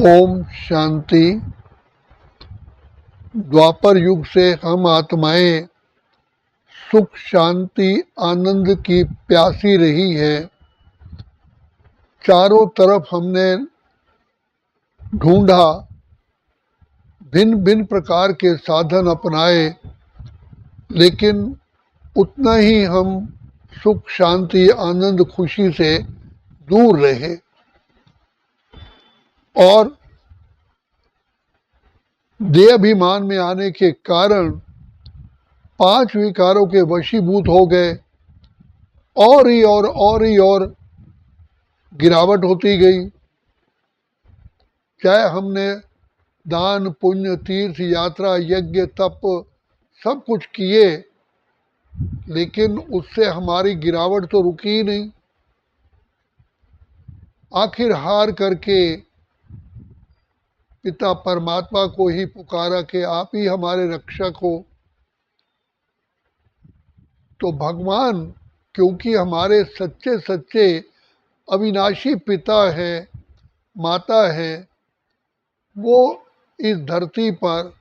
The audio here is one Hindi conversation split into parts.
ओम शांति। द्वापर युग से हम आत्माएं सुख शांति आनंद की प्यासी रही है। चारों तरफ हमने ढूंढा, भिन्न भिन्न प्रकार के साधन अपनाए, लेकिन उतना ही हम सुख शांति आनंद खुशी से दूर रहे। और देहाभिमान में आने के कारण 5 विकारों के वशीभूत हो गए और गिरावट होती गई। चाहे हमने दान पुण्य तीर्थ यात्रा यज्ञ तप सब कुछ किए, लेकिन उससे हमारी गिरावट तो रुकी ही नहीं। आखिर हार करके पिता परमात्मा को ही पुकारा कि आप ही हमारे रक्षक हो। तो भगवान क्योंकि हमारे सच्चे सच्चे अविनाशी पिता है, माता है, वो इस धरती पर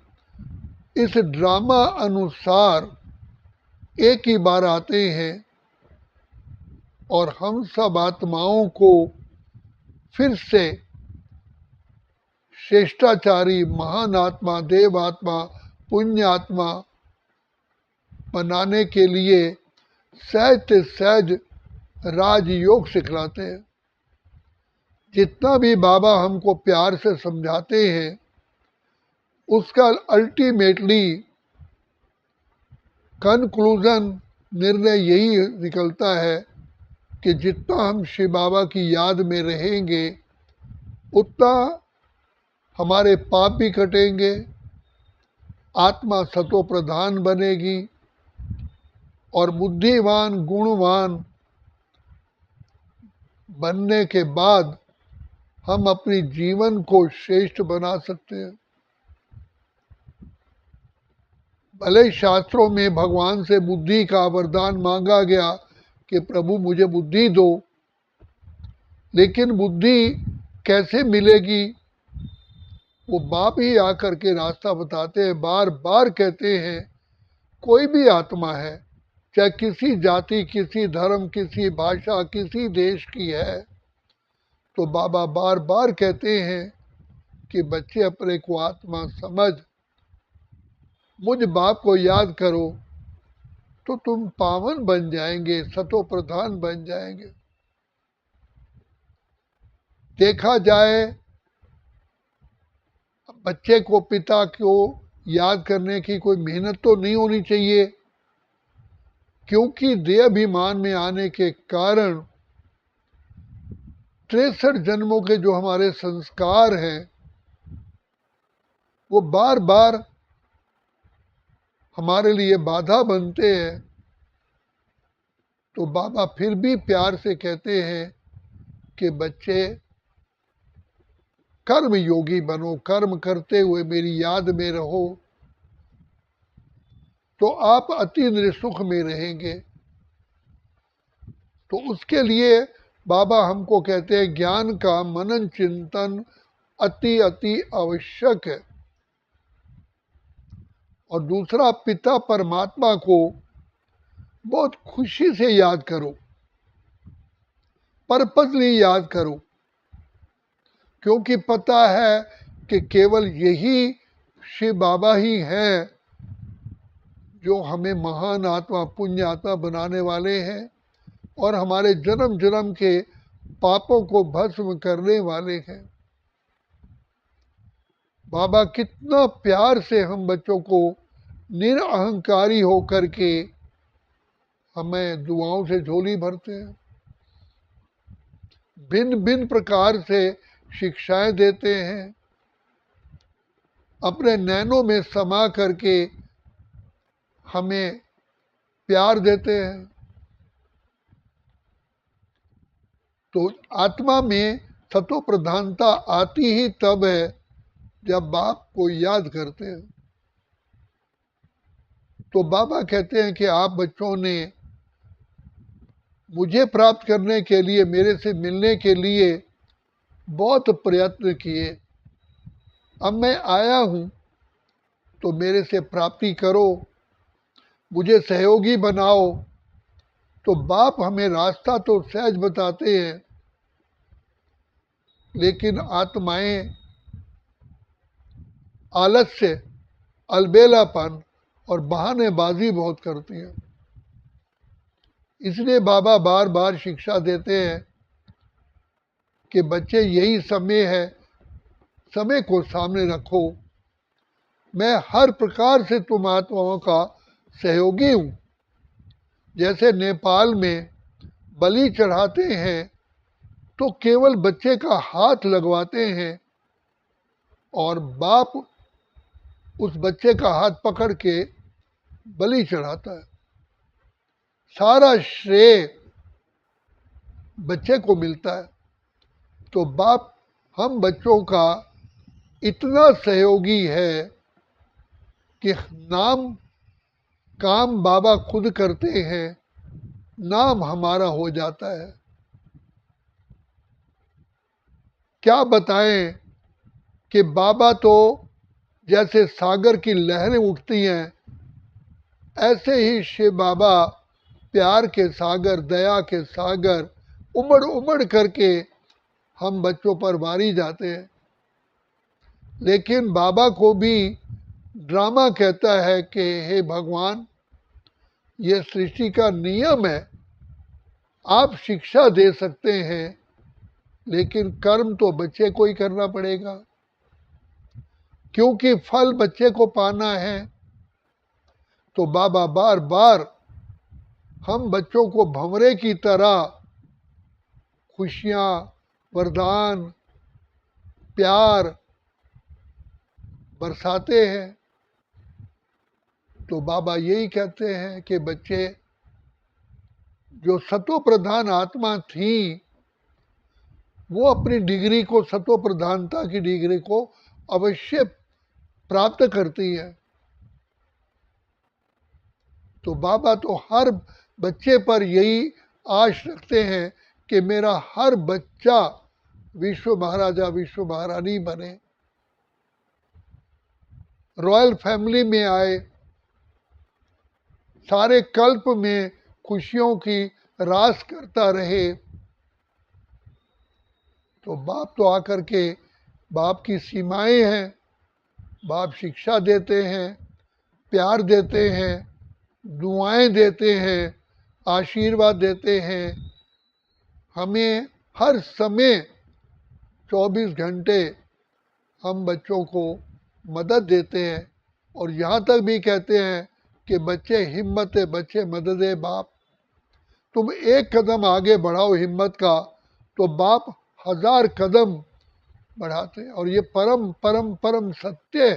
इस ड्रामा अनुसार एक ही बार आते हैं और हम सब आत्माओं को फिर से श्रेष्ठाचारी महान आत्मा देव आत्मा पुण्य आत्मा बनाने के लिए सहज सहज राजयोग सिखलाते हैं। जितना भी बाबा हमको प्यार से समझाते हैं, उसका अल्टीमेटली कंक्लूजन निर्णय यही निकलता है कि जितना हम शिव बाबा की याद में रहेंगे, उतना हमारे पाप भी कटेंगे, आत्मा सतो प्रधान बनेगी और बुद्धिवान गुणवान बनने के बाद हम अपनी जीवन को श्रेष्ठ बना सकते हैं। भले शास्त्रों में भगवान से बुद्धि का वरदान मांगा गया कि प्रभु मुझे बुद्धि दो, लेकिन बुद्धि कैसे मिलेगी वो बाप ही आकर के रास्ता बताते हैं। बार बार कहते हैं, कोई भी आत्मा है, चाहे किसी जाति किसी धर्म किसी भाषा किसी देश की है, तो बाबा बार बार कहते हैं कि बच्चे अपने को आत्मा समझ, मुझ बाप को याद करो तो तुम पावन बन जाएंगे, सतो प्रधान बन जाएंगे। देखा जाए, बच्चे को पिता को याद करने की कोई मेहनत तो नहीं होनी चाहिए, क्योंकि देहाभिमान में आने के कारण 63 जन्मों के जो हमारे संस्कार हैं वो बार बार हमारे लिए बाधा बनते हैं। तो बाबा फिर भी प्यार से कहते हैं कि बच्चे कर्म योगी बनो, कर्म करते हुए मेरी याद में रहो, तो आप अति सुख में रहेंगे। तो उसके लिए बाबा हमको कहते हैं ज्ञान का मनन चिंतन अति अति आवश्यक है। और दूसरा, पिता परमात्मा को बहुत खुशी से याद करो, पर्पसली याद करो, क्योंकि पता है कि केवल यही शिव बाबा ही हैं जो हमें महान आत्मा पुण्य आत्मा बनाने वाले हैं और हमारे जन्म जन्म के पापों को भस्म करने वाले हैं। बाबा कितना प्यार से हम बच्चों को निरअहंकारी होकर के हमें दुआओं से झोली भरते हैं, भिन्न भिन्न प्रकार से शिक्षाएं देते हैं, अपने नैनों में समा करके हमें प्यार देते हैं। तो आत्मा में सतो प्रधानता आती ही तब है जब बाप को याद करते हैं। तो बाबा कहते हैं कि आप बच्चों ने मुझे प्राप्त करने के लिए, मेरे से मिलने के लिए बहुत प्रयत्न किए, अब मैं आया हूँ तो मेरे से प्राप्ति करो, मुझे सहयोगी बनाओ। तो बाप हमें रास्ता तो सहज बताते हैं, लेकिन आत्माएं आलस्य, अलबेलापन और बहानेबाजी बहुत करती हैं। इसलिए बाबा बार बार शिक्षा देते हैं कि बच्चे यही समय है, समय को सामने रखो। मैं हर प्रकार से तुम आत्माओं का सहयोगी हूँ। जैसे नेपाल में बलि चढ़ाते हैं तो केवल बच्चे का हाथ लगवाते हैं और बाप उस बच्चे का हाथ पकड़ के बलि चढ़ाता है। सारा श्रेय बच्चे को मिलता है। तो बाप हम बच्चों का इतना सहयोगी है कि नाम काम बाबा खुद करते हैं, नाम हमारा हो जाता है। क्या बताएं कि बाबा तो जैसे सागर की लहरें उठती हैं, ऐसे ही शिव बाबा प्यार के सागर, दया के सागर उमड़ उमड़ करके हम बच्चों पर वारी जाते हैं। लेकिन बाबा को भी ड्रामा कहता है कि हे भगवान, ये सृष्टि का नियम है, आप शिक्षा दे सकते हैं लेकिन कर्म तो बच्चे को ही करना पड़ेगा, क्योंकि फल बच्चे को पाना है। तो बाबा बार बार हम बच्चों को भंवरे की तरह खुशियाँ, वरदान, प्यार बरसाते हैं। तो बाबा यही कहते हैं कि बच्चे, जो सतो प्रधान आत्मा थी, वो अपनी डिग्री को, सतो प्रधानता की डिग्री को अवश्य प्राप्त करती है। तो बाबा तो हर बच्चे पर यही आश रखते हैं कि मेरा हर बच्चा विश्व महाराजा, विश्व महारानी बने, रॉयल फैमिली में आए, सारे कल्प में खुशियों की रास करता रहे। तो बाप तो आकर के, बाप की सीमाएं हैं, बाप शिक्षा देते हैं, प्यार देते हैं, दुआएं देते हैं, आशीर्वाद देते हैं। हमें हर समय 24 घंटे हम बच्चों को मदद देते हैं और यहाँ तक भी कहते हैं कि बच्चे हिम्मत है, बच्चे मदद है बाप। तुम एक कदम आगे बढ़ाओ हिम्मत का तो बाप 1000 कदम बढ़ाते हैं, और ये परम परम परम सत्य है।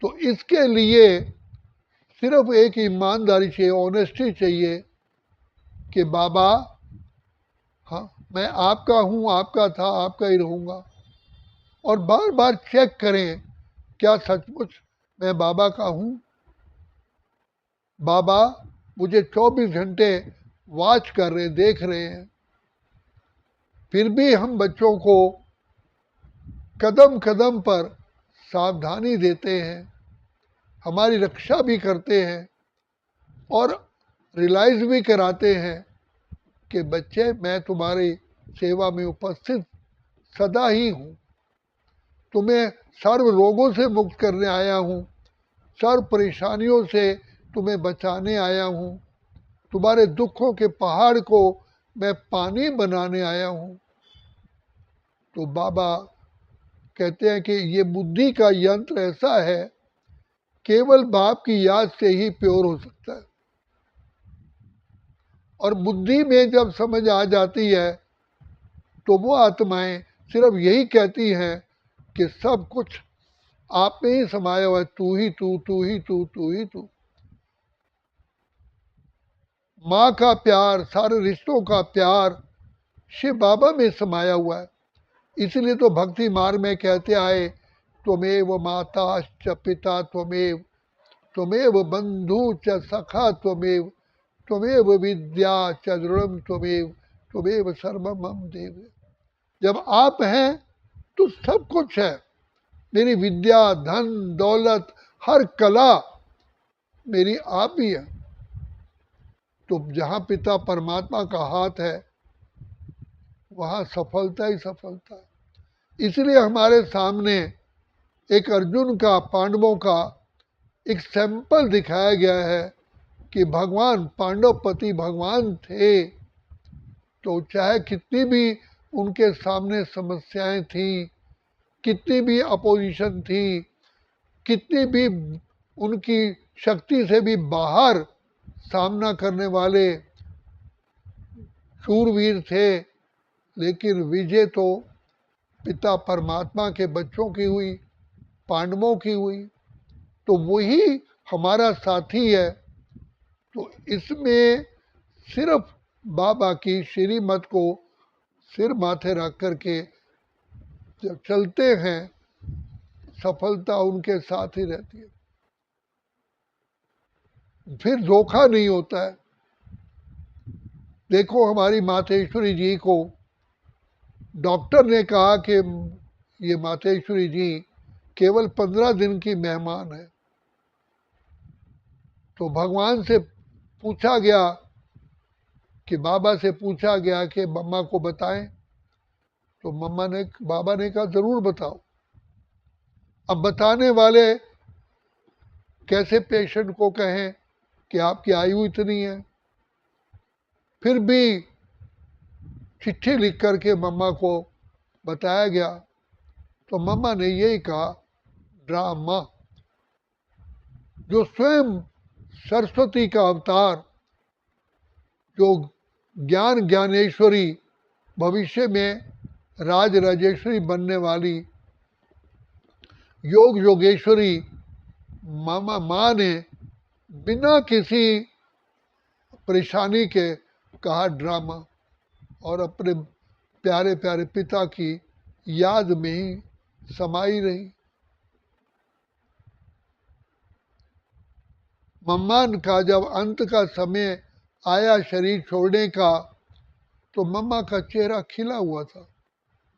तो इसके लिए सिर्फ एक ईमानदारी चाहिए, ऑनेस्टी चाहिए कि बाबा, हाँ मैं आपका हूँ, आपका था, आपका ही रहूँगा। और बार बार चेक करें, क्या सचमुच मैं बाबा का हूँ? बाबा मुझे 24 घंटे वॉच कर रहे, देख रहे हैं। फिर भी हम बच्चों को कदम कदम पर सावधानी देते हैं, हमारी रक्षा भी करते हैं और रियलाइज भी कराते हैं कि बच्चे, मैं तुम्हारी सेवा में उपस्थित सदा ही हूँ। तुम्हें सर्व रोगों से मुक्त करने आया हूँ, सर्व परेशानियों से तुम्हें बचाने आया हूँ, तुम्हारे दुखों के पहाड़ को मैं पानी बनाने आया हूँ। तो बाबा कहते हैं कि ये बुद्धि का यंत्र ऐसा है, केवल बाप की याद से ही प्योर हो सकता है। और बुद्धि में जब समझ आ जाती है तो वो आत्माएं सिर्फ यही कहती हैं कि सब कुछ आप में ही समाया हुआ है, तू ही तू, तू ही तू, तू ही तू। माँ का प्यार, सारे रिश्तों का प्यार शिव बाबा में समाया हुआ है। इसलिए तो भक्ति मार्ग में कहते आए, त्वमेव माता च पिता त्वमेव, त्वमेव बंधु च सखा त्वमेव, त्वमेव विद्या च दृढ़म त्वमेव, त्वमेव सर्वम मम देव। जब आप हैं तो सब कुछ है। मेरी विद्या, धन, दौलत, हर कला मेरी आप ही है। तो जहाँ पिता परमात्मा का हाथ है वहाँ सफलता ही सफलता है। इसलिए हमारे सामने एक अर्जुन का, पांडवों का एक सैंपल दिखाया गया है कि भगवान, पांडवपति भगवान थे, तो चाहे कितनी भी उनके सामने समस्याएं थी, कितनी भी अपोजिशन थी, कितनी भी उनकी शक्ति से भी बाहर सामना करने वाले शूरवीर थे, लेकिन विजय तो पिता परमात्मा के बच्चों की हुई, पांडवों की हुई। तो वही हमारा साथी है। तो इसमें सिर्फ बाबा की श्रीमत को सिर माथे रख करके जब चलते हैं, सफलता उनके साथ ही रहती है, फिर धोखा नहीं होता है। देखो हमारी मातेश्वरी जी को डॉक्टर ने कहा कि ये मातेश्वरी जी केवल 15 दिन की मेहमान है। तो भगवान से पूछा गया कि बाबा से पूछा गया कि मम्मा को बताएं। तो बाबा ने कहा जरूर बताओ। अब बताने वाले कैसे पेशेंट को कहें कि आपकी आयु इतनी है। फिर भी चिट्ठी लिख करके मम्मा को बताया गया। तो मम्मा ने यही कहा, ड्रामा। जो स्वयं सरस्वती का अवतार, जो ज्ञान ज्ञानेश्वरी, भविष्य में राज राजेश्वरी बनने वाली योग योगेश्वरी मामा माँ ने बिना किसी परेशानी के कहा ड्रामा, और अपने प्यारे प्यारे पिता की याद में ही समाई रही। मम्मान का जब अंत का समय आया शरीर छोड़ने का, तो मम्मा का चेहरा खिला हुआ था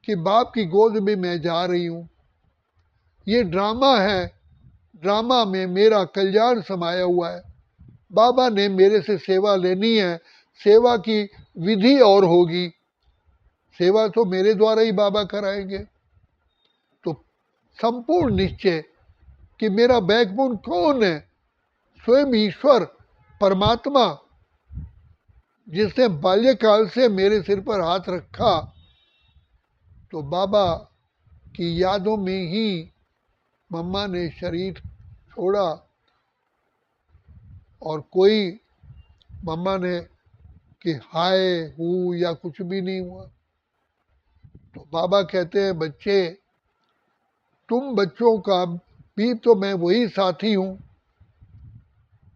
कि बाप की गोद में मैं जा रही हूँ। ये ड्रामा है, ड्रामा में मेरा कल्याण समाया हुआ है। बाबा ने मेरे से सेवा लेनी है, सेवा की विधि और होगी, सेवा तो मेरे द्वारा ही बाबा कराएंगे। तो संपूर्ण निश्चय कि मेरा बैकबोन कौन है, स्वयं ईश्वर परमात्मा, जिसने बाल्यकाल से मेरे सिर पर हाथ रखा। तो बाबा की यादों में ही मम्मा ने शरीर छोड़ा, और कोई मम्मा ने कि हाय हूँ या कुछ भी नहीं हुआ। तो बाबा कहते हैं, बच्चे तुम बच्चों का भी तो मैं वही साथी हूँ।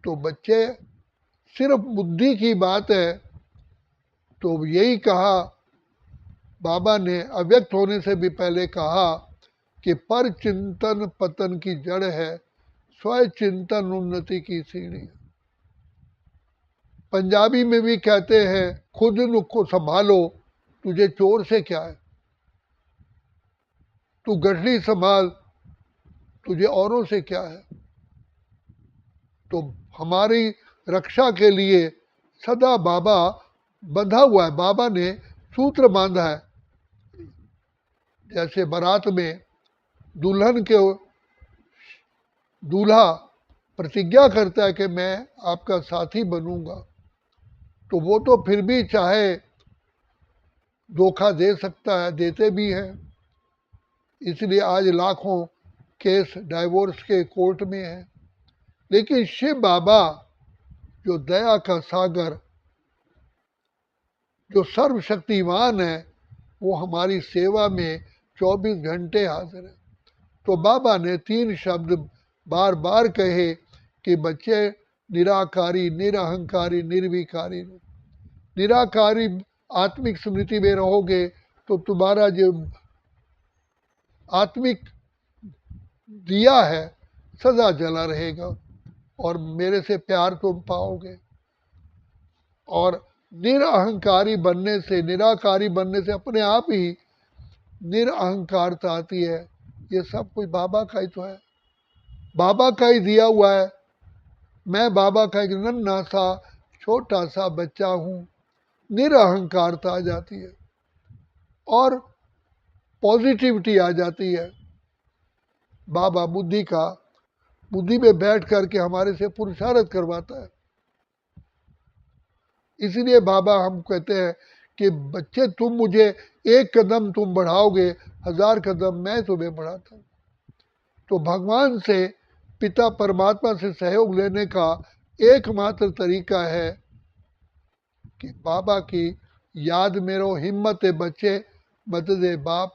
तो बच्चे सिर्फ बुद्धि की बात है। तो यही कहा बाबा ने, अव्यक्त होने से भी पहले कहा कि पर चिंतन पतन की जड़ है, स्व चिंतन उन्नति की सीढ़ी। पंजाबी में भी कहते हैं, खुद को संभालो, तुझे चोर से क्या है, तू गठरी संभाल, तुझे औरों से क्या है। तो हमारी रक्षा के लिए सदा बाबा बंधा हुआ है। बाबा ने सूत्र बांधा है। जैसे बारात में दुल्हन के दूल्हा प्रतिज्ञा करता है कि मैं आपका साथी बनूंगा, तो वो तो फिर भी चाहे धोखा दे सकता है, देते भी हैं। इसलिए आज लाखों केस डाइवोर्स के कोर्ट में है। लेकिन शिव बाबा जो दया का सागर, जो सर्वशक्तिमान है, वो हमारी सेवा में 24 घंटे हाजिर है। तो बाबा ने 3 शब्द बार बार कहे कि बच्चे निराकारी, निरहंकारी, निर्विकारी। निराकारी आत्मिक स्मृति में रहोगे तो तुम्हारा जो आत्मिक दिया है सदा जला रहेगा, और मेरे से प्यार तुम पाओगे। और निरअहंकारी बनने से, निराकारी बनने से अपने आप ही निरअहकारता आती है, ये सब कुछ बाबा का ही तो है, बाबा का ही दिया हुआ है। मैं बाबा का एक नन्हा सा छोटा सा बच्चा हूँ, निरअहंकारता आ जाती है और पॉजिटिविटी आ जाती है। बाबा बुद्धि में बैठ करके हमारे से पुरुषार्थ करवाता है। इसीलिए बाबा हम कहते हैं कि बच्चे तुम मुझे एक कदम तुम बढ़ाओगे, 1000 कदम मैं तुम्हें बढ़ाता हूँ। तो भगवान से, पिता परमात्मा से सहयोग लेने का एकमात्र तरीका है कि बाबा की याद में रहो, हिम्मत है बच्चे, मदद है बाप।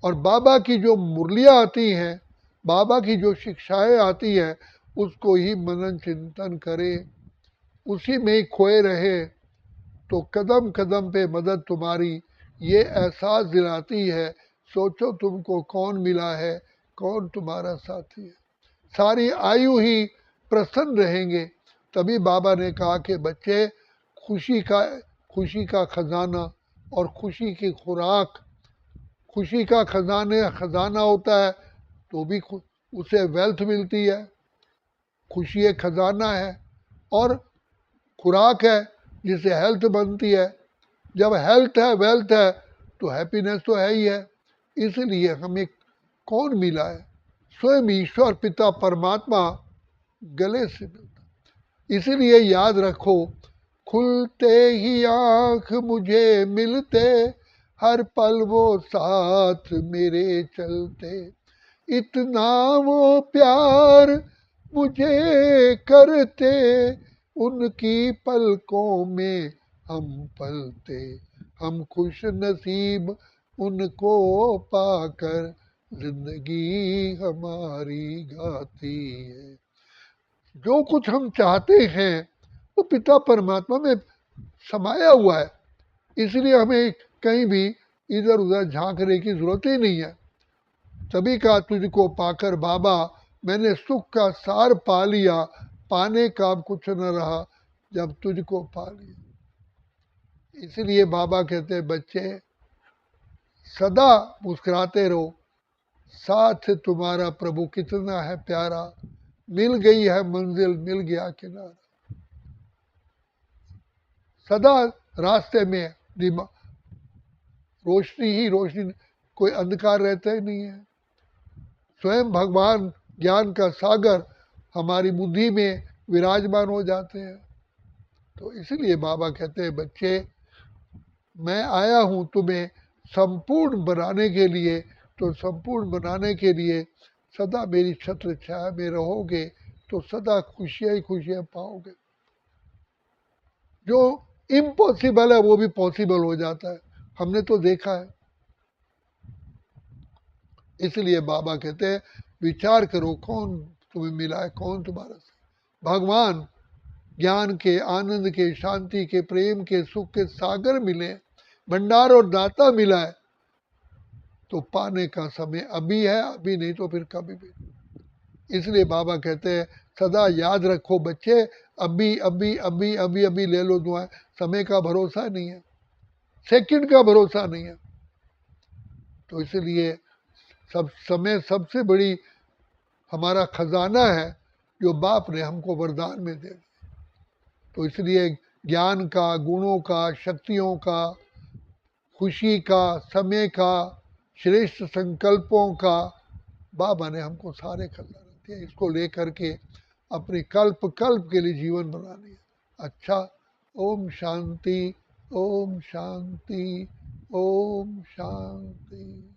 और बाबा की जो मुरलियाँ आती हैं, बाबा की जो शिक्षाएं आती हैं, उसको ही मनन चिंतन करें, उसी में ही खोए रहे, तो कदम कदम पे मदद तुम्हारी ये एहसास दिलाती है। सोचो तुमको कौन मिला है, कौन तुम्हारा साथी है। सारी आयु ही प्रसन्न रहेंगे। तभी बाबा ने कहा कि बच्चे, खुशी का खुशी का खजाना और खुशी की खुराक, खुशी का खजाना होता है तो भी उसे वेल्थ मिलती है। खुशी एक खजाना है और खुराक है जिससे हेल्थ बनती है। जब हेल्थ है, वेल्थ है, तो हैप्पीनेस तो है ही है। इसलिए हमें कौन मिला है? स्वयं ईश्वर पिता परमात्मा गले से मिलता। इसीलिए याद रखो, खुलते ही आंख मुझे मिलते, हर पल वो साथ मेरे चलते, इतना वो प्यार मुझे करते, उनकी पलकों में हम पलते, हम खुश नसीब उनको पाकर, जिंदगी हमारी गाती है। जो कुछ हम चाहते हैं वो पिता परमात्मा में समाया हुआ है। इसलिए हमें कहीं भी इधर उधर झांकने की जरूरत ही नहीं है। तभी कहा, तुझको पाकर बाबा मैंने सुख का सार पा लिया, पाने का अब कुछ न रहा जब तुझको पा लिया। इसलिए बाबा कहते हैं बच्चे सदा मुस्कुराते रहो, साथ तुम्हारा प्रभु कितना है प्यारा, मिल गई है मंजिल, मिल गया किनारा। सदा रास्ते में दिमाग, रोशनी ही रोशनी, कोई अंधकार रहता ही नहीं है। स्वयं भगवान ज्ञान का सागर हमारी बुद्धि में विराजमान हो जाते हैं। तो इसलिए बाबा कहते हैं बच्चे, मैं आया हूँ तुम्हें संपूर्ण बनाने के लिए। तो संपूर्ण बनाने के लिए सदा मेरी छत्र छाया में रहोगे तो सदा खुशियाँ ही खुशियाँ पाओगे। जो इम्पॉसिबल है वो भी पॉसिबल हो जाता है, हमने तो देखा है। इसलिए बाबा कहते हैं विचार करो कौन तुम्हें मिला है, कौन तुम्हारा भगवान। ज्ञान के, आनंद के, शांति के, प्रेम के, सुख के सागर मिले, भंडार और दाता मिला है, तो पाने का समय अभी है, अभी नहीं तो फिर कभी भी। इसलिए बाबा कहते हैं सदा याद रखो बच्चे, अभी अभी अभी अभी अभी ले लो दुआएं, समय का भरोसा नहीं है, सेकंड का भरोसा नहीं है। तो इसलिए सब समय सबसे बड़ी हमारा खजाना है जो बाप ने हमको वरदान में दे दिया। तो इसलिए ज्ञान का, गुणों का, शक्तियों का, खुशी का, समय का, श्रेष्ठ संकल्पों का बाबा ने हमको सारे खजाने दिए। इसको लेकर के अपने कल्प कल्प के लिए जीवन बनानी है। अच्छा, ओम शांति, ओम शांति, ओम शांति।